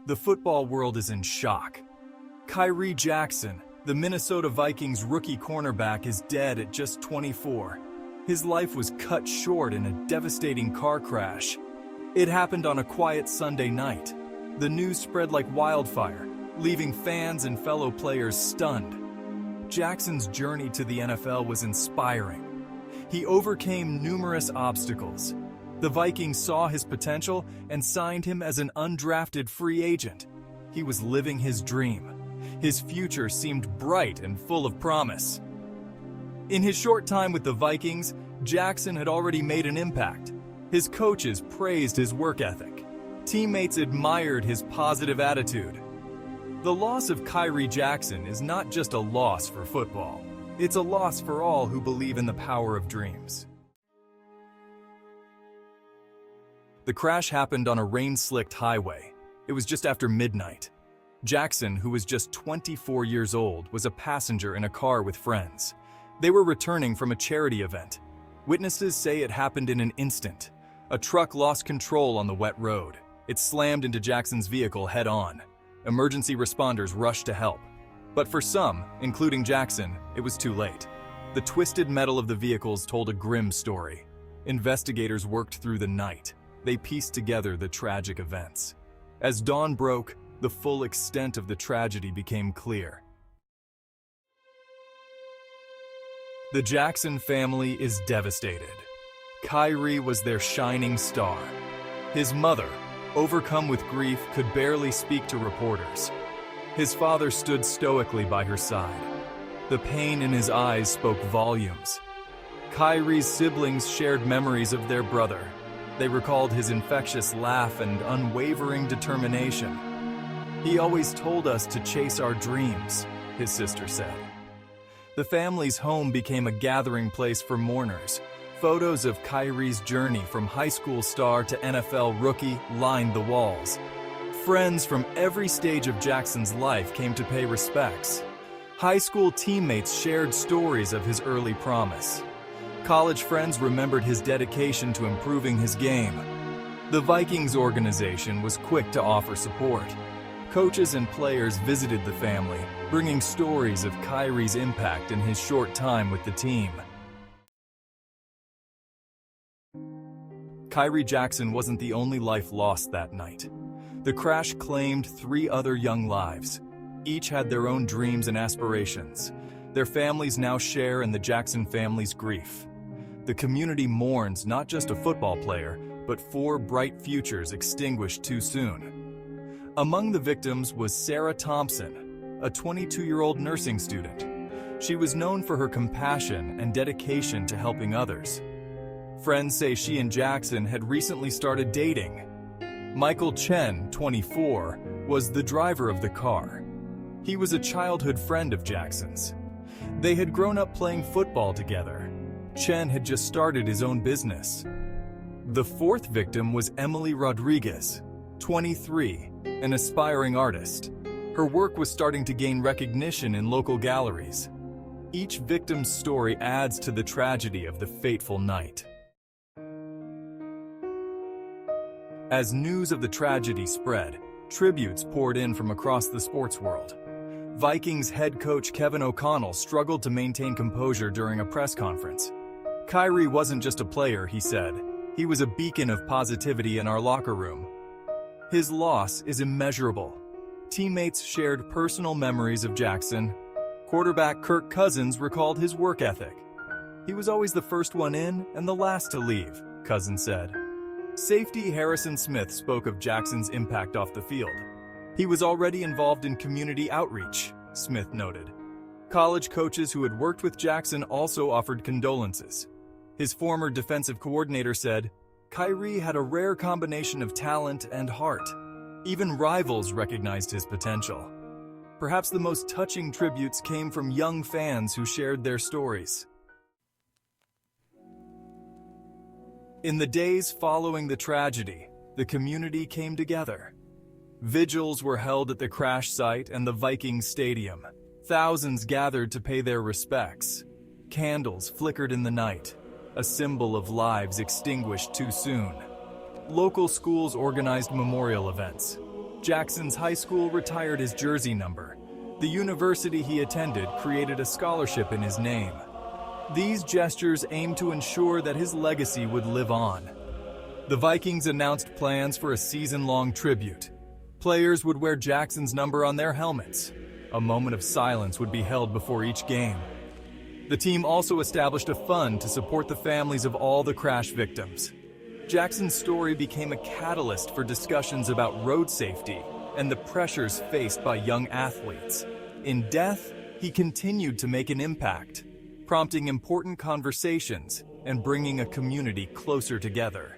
The football world is in shock. Khyree Jackson, the Minnesota Vikings rookie cornerback, is dead at just 24. His life was cut short in a devastating car crash. It happened on a quiet Sunday night. The news spread like wildfire, leaving fans and fellow players stunned. Jackson's journey to the NFL was inspiring. He overcame numerous obstacles. The Vikings saw his potential and signed him as an undrafted free agent. He was living his dream. His future seemed bright and full of promise. In his short time with the Vikings, Jackson had already made an impact. His coaches praised his work ethic. Teammates admired his positive attitude. The loss of Khyree Jackson is not just a loss for football. It's a loss for all who believe in the power of dreams. The crash happened on a rain-slicked highway. It was just after midnight. Jackson, who was just 24 years old, was a passenger in a car with friends. They were returning from a charity event. Witnesses say it happened in an instant. A truck lost control on the wet road. It slammed into Jackson's vehicle head-on. Emergency responders rushed to help. But for some, including Jackson, it was too late. The twisted metal of the vehicles told a grim story. Investigators worked through the night. They pieced together the tragic events. As dawn broke, the full extent of the tragedy became clear. The Jackson family is devastated. Khyree was their shining star. His mother, overcome with grief, could barely speak to reporters. His father stood stoically by her side. The pain in his eyes spoke volumes. Kyree's siblings shared memories of their brother. They recalled his infectious laugh and unwavering determination. "He always told us to chase our dreams," his sister said. The family's home became a gathering place for mourners. Photos of Kyree's journey from high school star to NFL rookie lined the walls. Friends from every stage of Jackson's life came to pay respects. High school teammates shared stories of his early promise. College friends remembered his dedication to improving his game. The Vikings organization was quick to offer support. Coaches and players visited the family, bringing stories of Kyree's impact in his short time with the team. Khyree Jackson wasn't the only life lost that night. The crash claimed 3 other young lives. Each had their own dreams and aspirations. Their families now share in the Jackson family's grief. The community mourns not just a football player, but 4 bright futures extinguished too soon. Among the victims was Sarah Thompson, a 22-year-old nursing student. She was known for her compassion and dedication to helping others. Friends say she and Jackson had recently started dating. Michael Chen, 24, was the driver of the car. He was a childhood friend of Jackson's. They had grown up playing football together. Chen had just started his own business. The 4th victim was Emily Rodriguez, 23, an aspiring artist. Her work was starting to gain recognition in local galleries. Each victim's story adds to the tragedy of the fateful night. As news of the tragedy spread, tributes poured in from across the sports world. Vikings head coach Kevin O'Connell struggled to maintain composure during a press conference. "Khyree wasn't just a player," he said. "He was a beacon of positivity in our locker room." His loss is immeasurable. Teammates shared personal memories of Jackson. Quarterback Kirk Cousins recalled his work ethic. "He was always the first one in and the last to leave," Cousins said. Safety Harrison Smith spoke of Jackson's impact off the field. "He was already involved in community outreach," Smith noted. College coaches who had worked with Jackson also offered condolences. His former defensive coordinator said, "Khyree had a rare combination of talent and heart. Even rivals recognized his potential." Perhaps the most touching tributes came from young fans who shared their stories. In the days following the tragedy, the community came together. Vigils were held at the crash site and the Vikings stadium. Thousands gathered to pay their respects. Candles flickered in the night, a symbol of lives extinguished too soon. Local schools organized memorial events. Jackson's high school retired his jersey number. The university he attended created a scholarship in his name. These gestures aimed to ensure that his legacy would live on. The Vikings announced plans for a season-long tribute. Players would wear Jackson's number on their helmets. A moment of silence would be held before each game. The team also established a fund to support the families of all the crash victims. Jackson's story became a catalyst for discussions about road safety and the pressures faced by young athletes. In death, he continued to make an impact, prompting important conversations and bringing a community closer together.